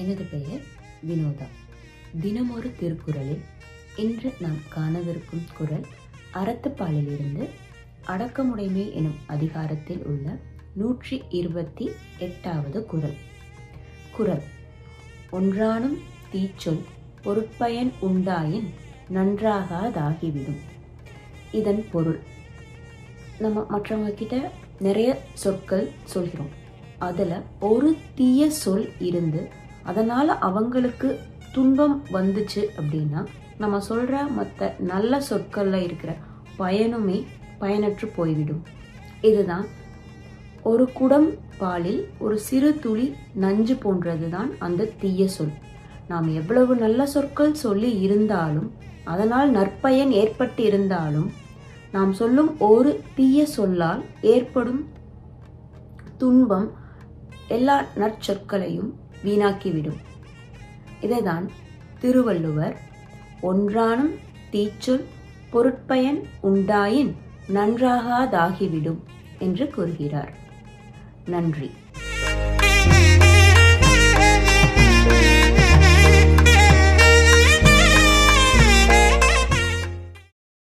எனது பெயர் வினோதா. தினமொரு திருக்குறளில் இன்று நாம் காணவிருக்கும் குறள் அறத்துப்பாலிலிருந்து அடக்கமுடைமை எனும் அதிகாரத்தில் உள்ள 128வது குறள். குறள்: ஒன்றானும் தீச்சொல் பொருட்பயன் உண்டாயின் நன்றாகாதாகிவிடும். இதன் பொருள், நம்ம மற்றவங்க கிட்ட நிறைய சொற்கள் சொல்கிறோம். அதில் ஒரு தீய சொல் இருந்து அதனால் அவங்களுக்கு துன்பம் வந்துச்சு அப்படின்னா நம்ம சொல்கிற மற்ற நல்ல சொற்களில் இருக்கிற பயனுமே பயனற்று போய்விடும். இதுதான் ஒரு குடம் பாலில் ஒரு சிறு துளி நஞ்சு போன்றது தான் அந்த தீய சொல். நாம் எவ்வளவு நல்ல சொற்கள் சொல்லி இருந்தாலும், அதனால் நற்பயன் ஏற்பட்டு இருந்தாலும், நாம் சொல்லும் ஒரு தீய சொல்லால் ஏற்படும் துன்பம் எல்லா நற்சொற்களையும் வீணாக்கிவிடும். இதைதான் திருவள்ளுவர் ஒன்றானும் தீச்சொல் பொருட்பயன் உண்டாயின் நன்றாகாதாகிவிடும் என்று கூறுகிறார். நன்றி.